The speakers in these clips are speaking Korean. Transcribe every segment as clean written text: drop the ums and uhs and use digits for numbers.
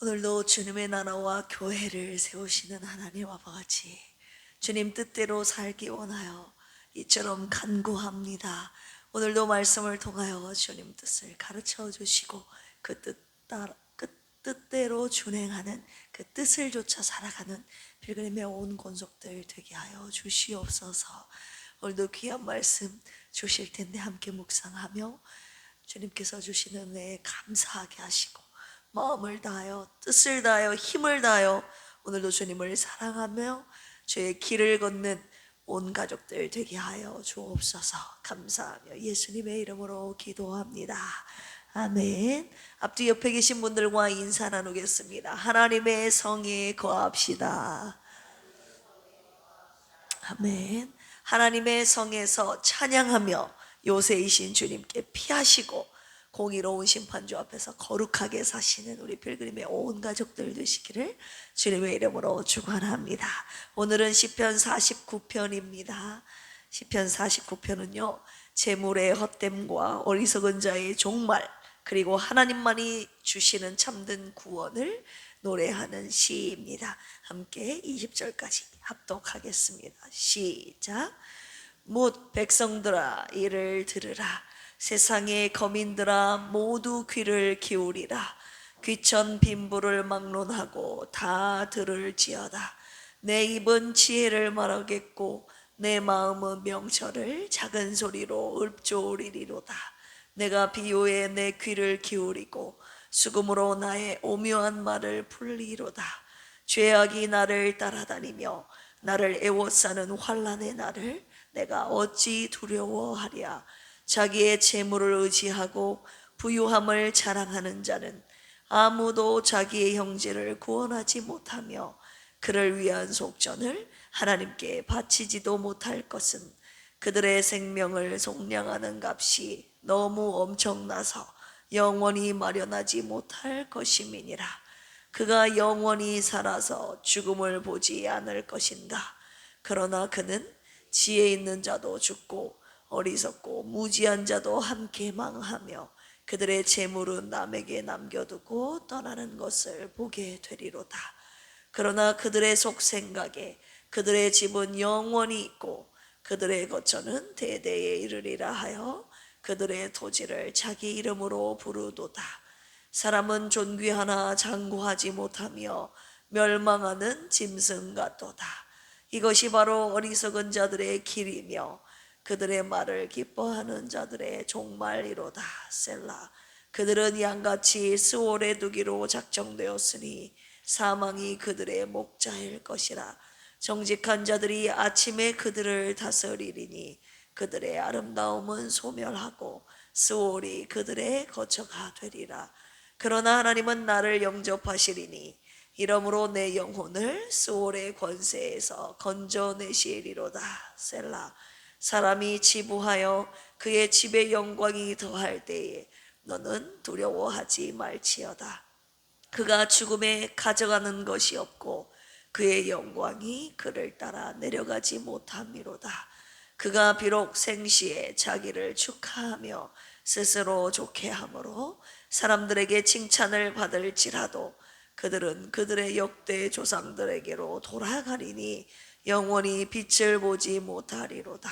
오늘도 주님의 나라와 교회를 세우시는 하나님 아빠 같이 주님 뜻대로 살기 원하여 이처럼 간구합니다. 오늘도 말씀을 통하여 주님 뜻을 가르쳐 주시고 그 뜻대로 준행하는 그 뜻을 좇아 살아가는 필그림의 온 권속들 되게 하여 주시옵소서. 오늘도 귀한 말씀 주실 텐데 함께 묵상하며 주님께서 주시는 은혜에 감사하게 하시고 마음을 다하여 뜻을 다하여 힘을 다하여 오늘도 주님을 사랑하며 주의 길을 걷는 온 가족들 되게 하여 주옵소서. 감사하며 예수님의 이름으로 기도합니다. 아멘. 앞뒤 옆에 계신 분들과 인사 나누겠습니다. 하나님의 성에 거합시다. 아멘. 하나님의 성에서 찬양하며 요새이신 주님께 피하시고 공의로운 심판주 앞에서 거룩하게 사시는 우리 필그림의 온 가족들 되시기를 주님의 이름으로 축원합니다. 오늘은 시편 49편입니다. 시편 49편은요 재물의 헛됨과 어리석은 자의 종말 그리고 하나님만이 주시는 참된 구원을 노래하는 시입니다. 함께 20절까지 합독하겠습니다. 시작. 뭇 백성들아 이를 들으라. 세상의 거민들아 모두 귀를 기울이라. 귀천 빈부를 막론하고 다 들을지어다. 내 입은 지혜를 말하겠고 내 마음은 명철을 작은 소리로 읊조리리로다. 내가 비유에 내 귀를 기울이고 수금으로 나의 오묘한 말을 풀리로다. 죄악이 나를 따라다니며 나를 애워싸는 환난의 날을 내가 어찌 두려워하랴. 자기의 재물을 의지하고 부유함을 자랑하는 자는 아무도 자기의 형제를 구원하지 못하며 그를 위한 속전을 하나님께 바치지도 못할 것은 그들의 생명을 속량하는 값이 너무 엄청나서 영원히 마련하지 못할 것임이니라. 그가 영원히 살아서 죽음을 보지 않을 것인가. 그러나 그는 지혜 있는 자도 죽고 어리석고 무지한 자도 함께 망하며 그들의 재물은 남에게 남겨두고 떠나는 것을 보게 되리로다. 그러나 그들의 속생각에 그들의 집은 영원히 있고 그들의 거처는 대대에 이르리라 하여 그들의 토지를 자기 이름으로 부르도다. 사람은 존귀하나 장구하지 못하며 멸망하는 짐승 같도다. 이것이 바로 어리석은 자들의 길이며 그들의 말을 기뻐하는 자들의 종말이로다. 셀라. 그들은 양같이 스올에 두기로 작정되었으니 사망이 그들의 목자일 것이라. 정직한 자들이 아침에 그들을 다스리리니 그들의 아름다움은 소멸하고 스올이 그들의 거처가 되리라. 그러나 하나님은 나를 영접하시리니 이러므로 내 영혼을 스올의 권세에서 건져내시리로다. 셀라. 사람이 지부하여 그의 집의 영광이 더할 때에 너는 두려워하지 말지어다. 그가 죽음에 가져가는 것이 없고 그의 영광이 그를 따라 내려가지 못함이로다. 그가 비록 생시에 자기를 축하하며 스스로 좋게 함으로 사람들에게 칭찬을 받을지라도 그들은 그들의 역대 조상들에게로 돌아가리니 영원히 빛을 보지 못하리로다.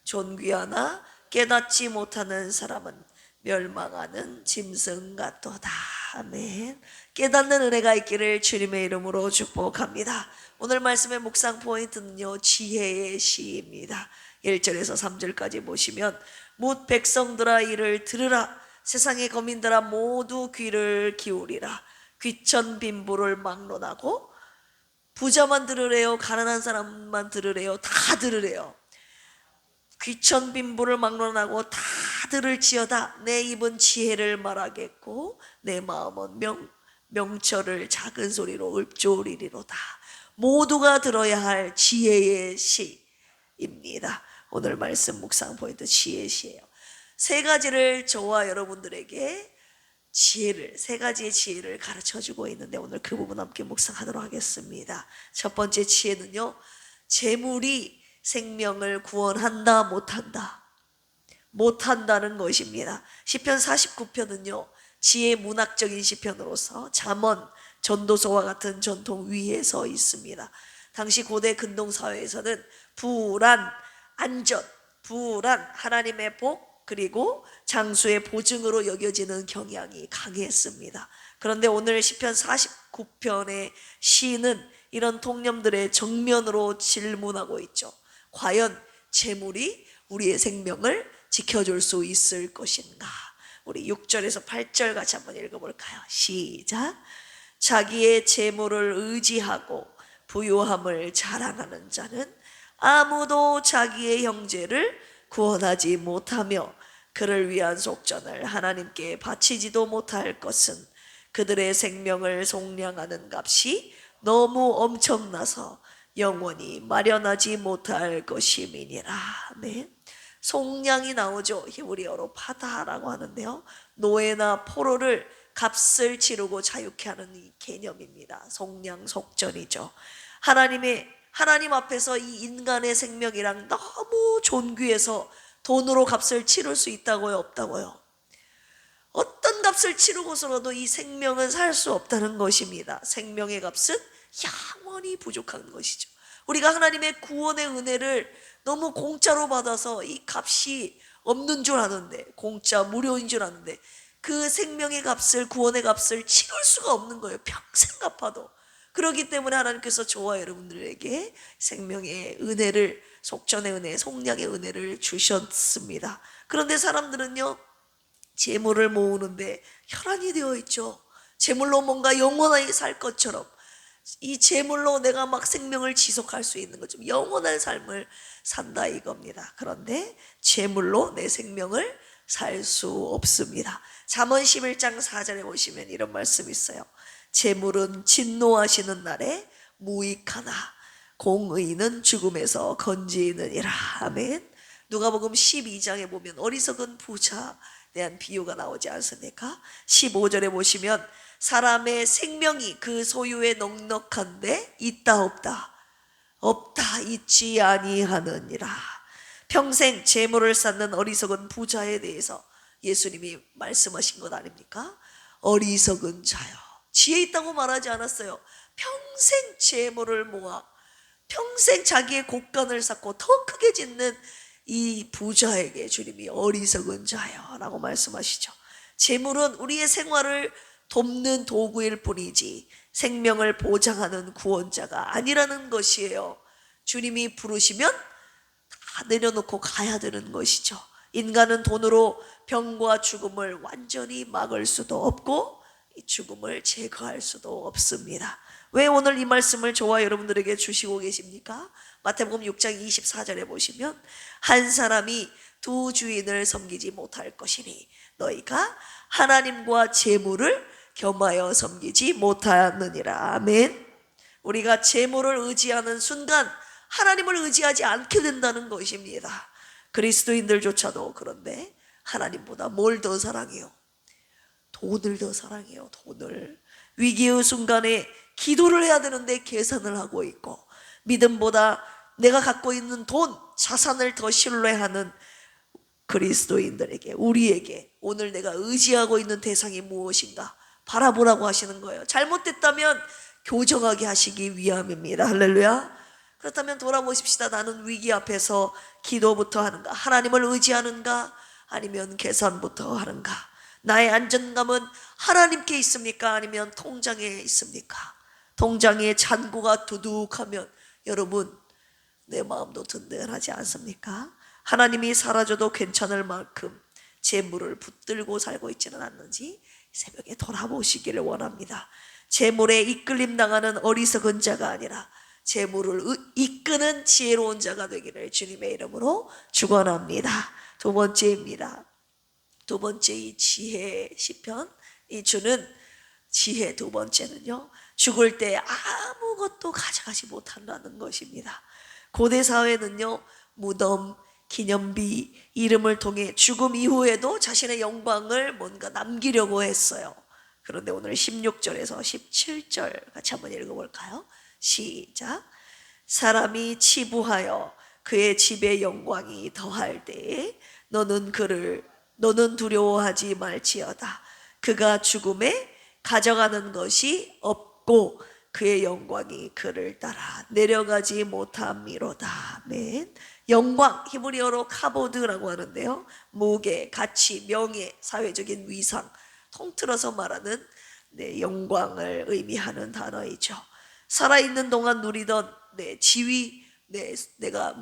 존귀하나 깨닫지 못하는 사람은 멸망하는 짐승 같도다. 아멘. 깨닫는 은혜가 있기를 주님의 이름으로 축복합니다. 오늘 말씀의 묵상 포인트는요 지혜의 시입니다. 1절에서 3절까지 보시면 뭇 백성들아 이를 들으라. 세상의 거민들아 모두 귀를 기울이라. 귀천 빈부를 막론하고 부자만 들으래요? 가난한 사람만 들으래요? 다 들으래요. 귀천 빈부를 막론하고 다 들을지어다. 내 입은 지혜를 말하겠고 내 마음은 명철을 작은 소리로 읊조리리로다. 모두가 들어야 할 지혜의 시입니다. 오늘 말씀 묵상 포인트 지혜의 시예요. 세 가지를 저와 여러분들에게 세 가지의 지혜를 가르쳐주고 있는데 오늘 그 부분 함께 묵상하도록 하겠습니다. 첫 번째 지혜는요 재물이 생명을 구원한다 못한다. 못한다는 것입니다. 시편 49편은요 지혜 문학적인 시편으로서 잠언 전도서와 같은 전통 위에 서 있습니다. 당시 고대 근동 사회에서는 불안, 안전, 불안, 하나님의 복, 그리고 장수의 보증으로 여겨지는 경향이 강했습니다. 그런데 오늘 시편 49편의 시는 이런 통념들의 정면으로 질문하고 있죠. 과연 재물이 우리의 생명을 지켜줄 수 있을 것인가? 우리 6절에서 8절 같이 한번 읽어볼까요? 시작. 자기의 재물을 의지하고 부유함을 자랑하는 자는 아무도 자기의 형제를 구원하지 못하며 그를 위한 속전을 하나님께 바치지도 못할 것은 그들의 생명을 속량하는 값이 너무 엄청나서 영원히 마련하지 못할 것임이니라. 네. 속량이 나오죠. 히브리어로 파다라고 하는데요. 노예나 포로를 값을 치르고 자유케 하는 이 개념입니다. 속량, 속전이죠. 하나님 앞에서 이 인간의 생명이랑 너무 존귀해서 돈으로 값을 치를 수 있다고요? 없다고요? 어떤 값을 치르고서라도 이 생명은 살 수 없다는 것입니다. 생명의 값은 영원히 부족한 것이죠. 우리가 하나님의 구원의 은혜를 너무 공짜로 받아서 이 값이 없는 줄 아는데, 공짜 무료인 줄 아는데 그 생명의 값을, 구원의 값을 치를 수가 없는 거예요. 평생 갚아도. 그렇기 때문에 하나님께서 저와 여러분들에게 생명의 은혜를, 속전의 은혜, 속량의 은혜를 주셨습니다. 그런데 사람들은요, 재물을 모으는데 혈안이 되어 있죠. 재물로 뭔가 영원하게 살 것처럼, 이 재물로 내가 막 생명을 지속할 수 있는 것처럼 영원한 삶을 산다 이겁니다. 그런데 재물로 내 생명을 살 수 없습니다. 잠언 11장 4절에 보시면 이런 말씀이 있어요. 재물은 진노하시는 날에 무익하나 공의는 죽음에서 건지느니라. 아멘. 누가복음 12장에 보면 어리석은 부자에 대한 비유가 나오지 않습니까? 15절에 보시면 사람의 생명이 그 소유에 넉넉한데 있다 없다? 없다, 있지 아니하느니라. 평생 재물을 쌓는 어리석은 부자에 대해서 예수님이 말씀하신 것 아닙니까? 어리석은 자요. 지혜 있다고 말하지 않았어요. 평생 재물을 모아 평생 자기의 곳간을 쌓고 더 크게 짓는 이 부자에게 주님이 어리석은 자요 라고 말씀하시죠. 재물은 우리의 생활을 돕는 도구일 뿐이지 생명을 보장하는 구원자가 아니라는 것이에요. 주님이 부르시면 다 내려놓고 가야 되는 것이죠. 인간은 돈으로 병과 죽음을 완전히 막을 수도 없고 이 죽음을 제거할 수도 없습니다. 왜 오늘 이 말씀을 저와 여러분들에게 주시고 계십니까? 마태복음 6장 24절에 보시면 한 사람이 두 주인을 섬기지 못할 것이니 너희가 하나님과 재물을 겸하여 섬기지 못하느니라. 아멘. 우리가 재물을 의지하는 순간 하나님을 의지하지 않게 된다는 것입니다. 그리스도인들조차도 그런데 하나님보다 뭘 더 사랑해요? 돈을 더 사랑해요. 돈을. 위기의 순간에 기도를 해야 되는데 계산을 하고 있고, 믿음보다 내가 갖고 있는 돈, 자산을 더 신뢰하는 그리스도인들에게, 우리에게 오늘 내가 의지하고 있는 대상이 무엇인가 바라보라고 하시는 거예요. 잘못됐다면 교정하게 하시기 위함입니다. 할렐루야. 그렇다면 돌아보십시다. 나는 위기 앞에서 기도부터 하는가, 하나님을 의지하는가, 아니면 계산부터 하는가? 나의 안전감은 하나님께 있습니까? 아니면 통장에 있습니까? 통장에 잔고가 두둑하면 여러분 내 마음도 든든하지 않습니까? 하나님이 사라져도 괜찮을 만큼 재물을 붙들고 살고 있지는 않는지 새벽에 돌아보시기를 원합니다. 재물에 이끌림 당하는 어리석은 자가 아니라 재물을 이끄는 지혜로운 자가 되기를 주님의 이름으로 축원합니다. 두 번째입니다. 두 번째 이 지혜 시편, 이 주는 지혜 두 번째는요, 죽을 때 아무것도 가져가지 못한다는 것입니다. 고대 사회는요, 무덤, 기념비, 이름을 통해 죽음 이후에도 자신의 영광을 뭔가 남기려고 했어요. 그런데 오늘 16절에서 17절 같이 한번 읽어볼까요? 시작. 사람이 치부하여 그의 집의 영광이 더할 때에 너는 두려워하지 말지어다. 그가 죽음에 가져가는 것이 없고 그의 영광이 그를 따라 내려가지 못함이로다. 아멘. 영광, 히브리어로 카보드라고 하는데요, 무게, 가치, 명예, 사회적인 위상, 통틀어서 말하는 영광을 의미하는 단어이죠. 살아있는 동안 누리던 지위, 내가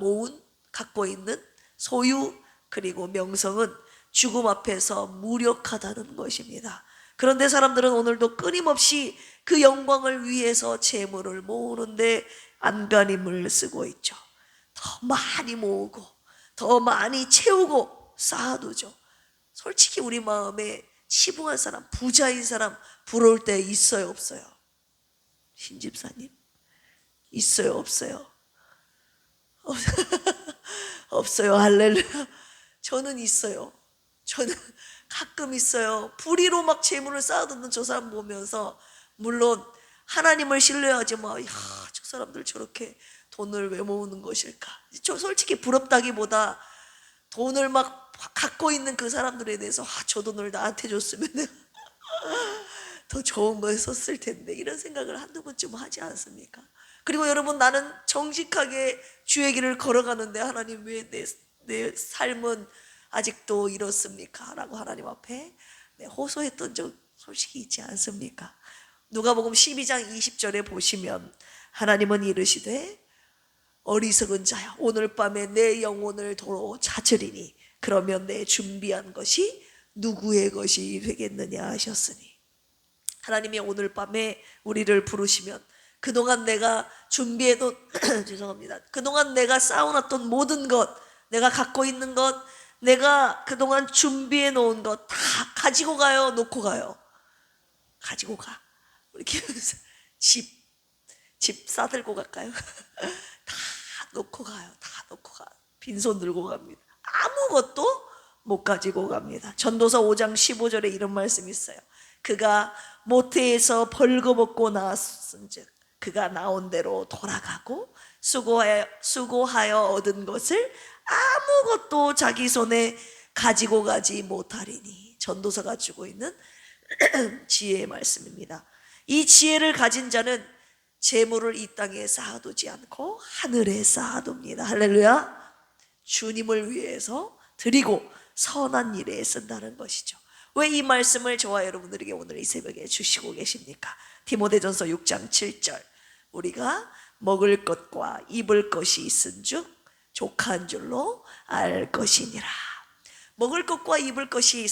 갖고 있는 소유, 그리고 명성은 죽음 앞에서 무력하다는 것입니다. 그런데 사람들은 오늘도 끊임없이 그 영광을 위해서 재물을 모으는데 안간힘을 쓰고 있죠. 더 많이 모으고 더 많이 채우고 쌓아두죠. 솔직히 우리 마음에 치부한 사람, 부자인 사람 부러울 때 있어요, 없어요? 신집사님, 있어요, 없어요? 없어요. 할렐루야. 저는 있어요. 저는 가끔 있어요. 불의로 막 재물을 쌓아두는 저 사람 보면서, 물론 하나님을 신뢰하지 마, 저 사람들 저렇게 돈을 왜 모으는 것일까? 저 솔직히 부럽다기보다 돈을 막 갖고 있는 그 사람들에 대해서 저 돈을 나한테 줬으면 더 좋은 거에 썼을 텐데, 이런 생각을 한두 번쯤 하지 않습니까? 그리고 여러분, 나는 정직하게 주의 길을 걸어가는데 하나님 왜 내 삶은 아직도 이렇습니까? 라고 하나님 앞에 호소했던 적 솔직히 있지 않습니까? 누가복음 12장 20절에 보시면 하나님은 이르시되 어리석은 자야, 오늘 밤에 내 영혼을 도로 찾으리니 그러면 내 준비한 것이 누구의 것이 되겠느냐 하셨으니, 하나님이 오늘 밤에 우리를 부르시면 그동안 내가 준비해둔 죄송합니다. 그동안 내가 쌓아놨던 모든 것, 내가 갖고 있는 것, 내가 그동안 준비해 놓은 것 다 가지고 가요, 놓고 가요? 가지고 가. 우리 기도에서 집 싸들고 갈까요? 다 놓고 가요. 다 놓고 가. 빈손 들고 갑니다. 아무것도 못 가지고 갑니다. 전도서 5장 15절에 이런 말씀이 있어요. 그가 모태에서 벌거벗고 나왔은즉 그가 나온 대로 돌아가고 수고하여 얻은 것을 아무것도 자기 손에 가지고 가지 못하리니. 전도서가 주고 있는 지혜의 말씀입니다. 이 지혜를 가진 자는 재물을 이 땅에 쌓아두지 않고 하늘에 쌓아둡니다. 할렐루야. 주님을 위해서 드리고 선한 일에 쓴다는 것이죠. 왜 이 말씀을 저와 여러분들에게 오늘 이 새벽에 주시고 계십니까? 디모데전서 6장 7절, 우리가 먹을 것과 입을 것이 있은즉 족한 줄로 알 것이니라. 먹을 것과 입을 것이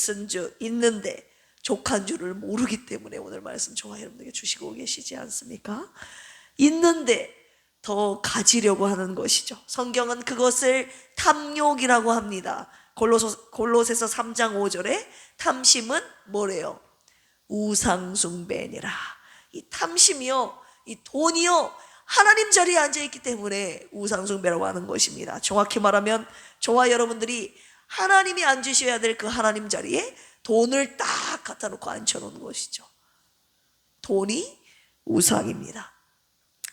있는데 족한 줄을 모르기 때문에 오늘 말씀 저와 여러분들에게 주시고 계시지 않습니까? 있는데 더 가지려고 하는 것이죠. 성경은 그것을 탐욕이라고 합니다. 골로새서 3장 5절에 탐심은 뭐래요? 우상숭배니라. 이 탐심이요, 이 돈이요, 하나님 자리에 앉아있기 때문에 우상숭배라고 하는 것입니다. 정확히 말하면 저와 여러분들이 하나님이 앉으셔야 될 그 하나님 자리에 돈을 딱 갖다 놓고 앉혀놓은 것이죠. 돈이 우상입니다.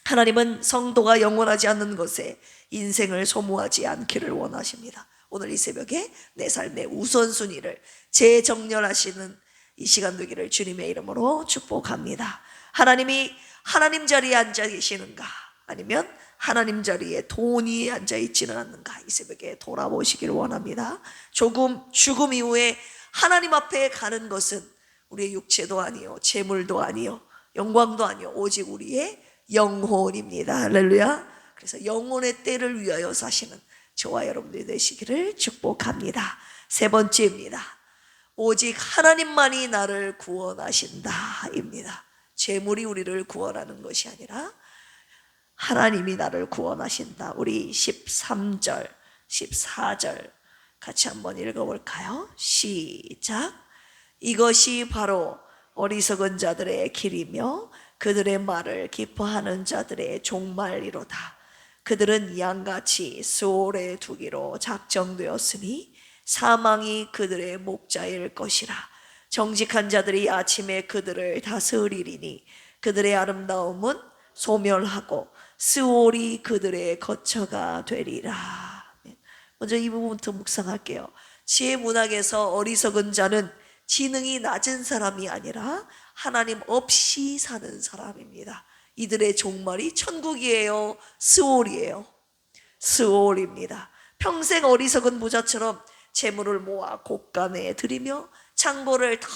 하나님은 성도가 영원하지 않는 것에 인생을 소모하지 않기를 원하십니다. 오늘 이 새벽에 내 삶의 우선순위를 재정렬하시는 이 시간 되기를 주님의 이름으로 축복합니다. 하나님이 하나님 자리에 앉아 계시는가, 아니면 하나님 자리에 돈이 앉아 있지는 않는가, 이 새벽에 돌아보시기를 원합니다. 죽음 이후에 하나님 앞에 가는 것은 우리의 육체도 아니요, 재물도 아니요, 영광도 아니요, 오직 우리의 영혼입니다. 할렐루야. 그래서 영혼의 때를 위하여 사시는 저와 여러분들이 되시기를 축복합니다. 세 번째입니다. 오직 하나님만이 나를 구원하신다 입니다. 재물이 우리를 구원하는 것이 아니라 하나님이 나를 구원하신다. 우리 13절 14절 같이 한번 읽어볼까요? 시작. 이것이 바로 어리석은 자들의 길이며 그들의 말을 기뻐하는 자들의 종말이로다. 그들은 양같이 수월에 두기로 작정되었으니 사망이 그들의 목자일 것이라. 정직한 자들이 아침에 그들을 다스리리니 그들의 아름다움은 소멸하고 스올이 그들의 거처가 되리라. 먼저 이 부분부터 묵상할게요. 지혜 문학에서 어리석은 자는 지능이 낮은 사람이 아니라 하나님 없이 사는 사람입니다. 이들의 종말이 천국이에요, 스올이에요? 스올입니다. 평생 어리석은 부자처럼 재물을 모아 곳간에 들이며 창고를 더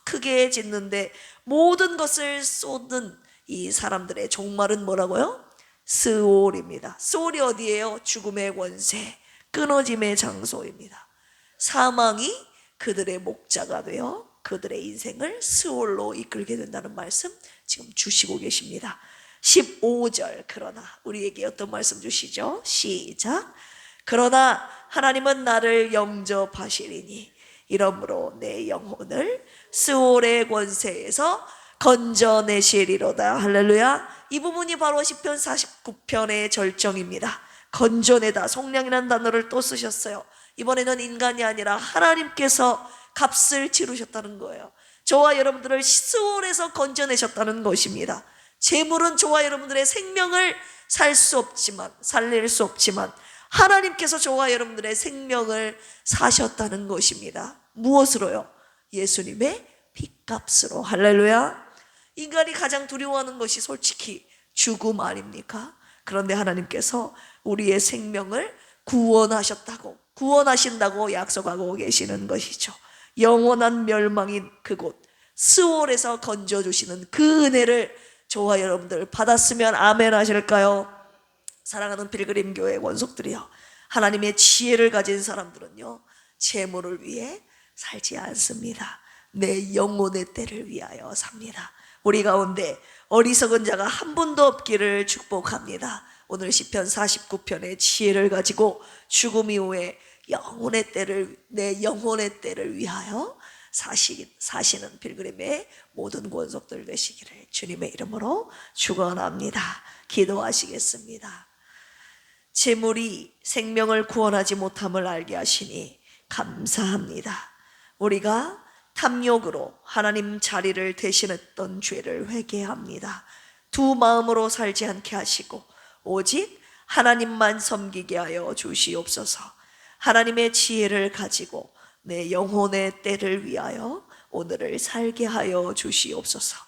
크게 짓는데 모든 것을 쏟는 이 사람들의 종말은 뭐라고요? 스올입니다. 스올이 어디예요? 죽음의 권세, 끊어짐의 장소입니다. 사망이 그들의 목자가 되어 그들의 인생을 스올로 이끌게 된다는 말씀 지금 주시고 계십니다. 15절, 그러나 우리에게 어떤 말씀 주시죠? 시작. 그러나 하나님은 나를 영접하시리니 이러므로 내 영혼을 스올의 권세에서 건져내시리로다. 할렐루야. 이 부분이 바로 시편 49편의 절정입니다. 건져내다, 속량이라는 단어를 또 쓰셨어요. 이번에는 인간이 아니라 하나님께서 값을 치르셨다는 거예요. 저와 여러분들을 스올에서 건져내셨다는 것입니다. 재물은 저와 여러분들의 생명을 살릴 수 없지만 하나님께서 저와 여러분들의 생명을 사셨다는 것입니다. 무엇으로요? 예수님의 핏값으로. 할렐루야. 인간이 가장 두려워하는 것이 솔직히 죽음 아닙니까? 그런데 하나님께서 우리의 생명을 구원하신다고 약속하고 계시는 것이죠. 영원한 멸망인 그곳 스올에서 건져주시는 그 은혜를 저와 여러분들 받았으면 아멘 하실까요? 사랑하는 필그림교회 원속들이요, 하나님의 지혜를 가진 사람들은요 재물을 위해 살지 않습니다. 내 영혼의 때를 위하여 삽니다. 우리 가운데 어리석은 자가 한 분도 없기를 축복합니다. 오늘 시편 49편의 지혜를 가지고 죽음 이후에 내 영혼의 때를 위하여 사시는 필그림의 모든 권속들 되시기를 주님의 이름으로 축원합니다. 기도하시겠습니다. 재물이 생명을 구원하지 못함을 알게 하시니 감사합니다. 우리가 탐욕으로 하나님 자리를 대신했던 죄를 회개합니다. 두 마음으로 살지 않게 하시고 오직 하나님만 섬기게 하여 주시옵소서. 하나님의 지혜를 가지고 내 영혼의 때를 위하여 오늘을 살게 하여 주시옵소서.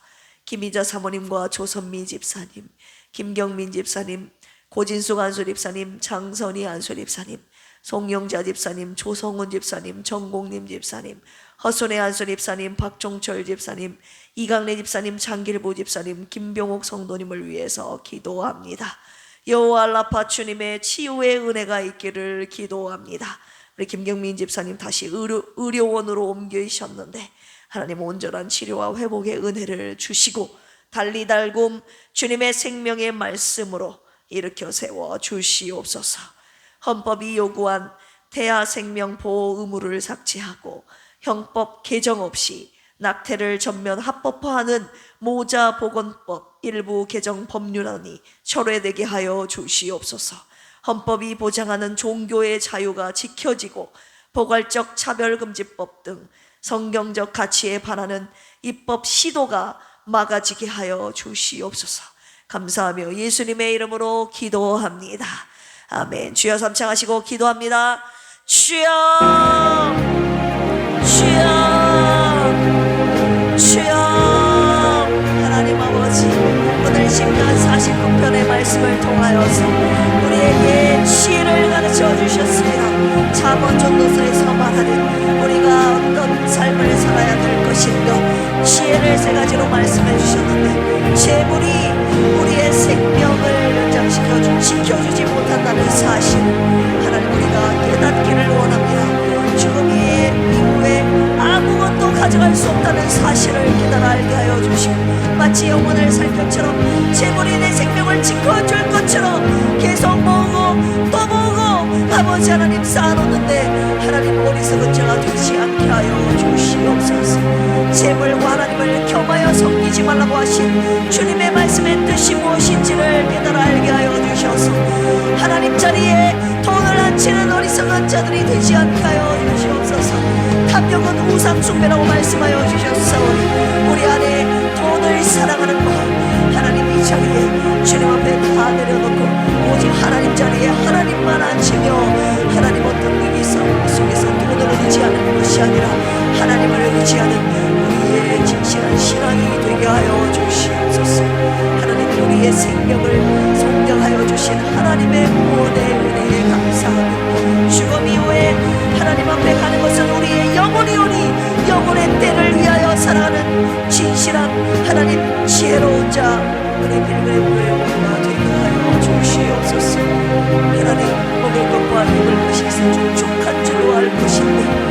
김희자 사모님과 조선미 집사님, 김경민 집사님, 고진숙 안수집사님, 장선희 안수집사님, 송영자 집사님, 조성훈 집사님, 정공림 집사님, 허순애 안수집사님, 박종철 집사님, 이강래 집사님, 장길보 집사님, 김병옥 성도님을 위해서 기도합니다. 여호와 라파 주님의 치유의 은혜가 있기를 기도합니다. 우리 김경민 집사님 다시 의료원으로 옮기셨는데 하나님 온전한 치료와 회복의 은혜를 주시고 달리달굼 주님의 생명의 말씀으로 일으켜 세워 주시옵소서. 헌법이 요구한 태아 생명 보호 의무를 삭제하고 형법 개정 없이 낙태를 전면 합법화하는 모자보건법 일부 개정 법률안이 철회되게 하여 주시옵소서. 헌법이 보장하는 종교의 자유가 지켜지고 포괄적 차별금지법 등 성경적 가치에 반하는 입법 시도가 막아지게 하여 주시옵소서. 감사하며 예수님의 이름으로 기도합니다. 아멘. 주여 삼창하시고 기도합니다. 주여, 주여, 주여. 하나님 아버지, 오늘 시편 49편의 말씀을 통하여서 우리에게 지혜를 가르쳐 주셨습니다. 잠언 전도서에서 말하는 우리가 어떤 삶을 살아야 될 것인가 지혜를 세 가지로 말씀해 주셨는데, 재물이 우리의 생명을 지켜주지 못한다는 사실, 하나님 우리가 깨닫기를 원합니다. 죽음 이후에 아무것도 가져갈 수 없다는 사실을 깨달아 알게 하여 주시고, 마치 영혼을 살 것처럼 재물이 내 생명을 지켜줄 것처럼 계속 모으고 또 모으고 아버지 하나님 쌓아놓는데 하나님 어리석은 자가 되지 않게 하여 주시옵소서. 재물과 하나님을 겸하여 섬기지 말라고 하신 주님의 말씀의 뜻이 무엇인지를 깨달아 알게 하여 주셔서 하나님 자리에 돈을 앉히는 어리석은 자들이 되지 않게 하여 주시옵소서. 탐욕은 우상 숭배라고 말씀하여 주셨사오니 우리 안에 돈을 사랑하는 마음, 하나님 이 자리에 주님 앞에 다 내려놓고 오직 하나님 자리에 하나님만 앉히며 하나님 어떤 위기 속에서 돈을 의지하는 것이 아니라 하나님을 의지하는 우리의 진실한 신앙이 되게 하여 주시옵소서. 하나님 우리의 생명을 속량하여 주신 하나님의 구원의 은혜에 감사하며 죽음 이후에 하나님 앞에 가는 것은 우리의 영혼이오니 영혼의 때를 위하여 살아가는 진실한 하나님 지혜로운 자 우리 빌그레모의 영혼과 되게 하여 주시옵소서. 하나님 먹을 것과 입을 것이 족족한 줄로 알고 싶네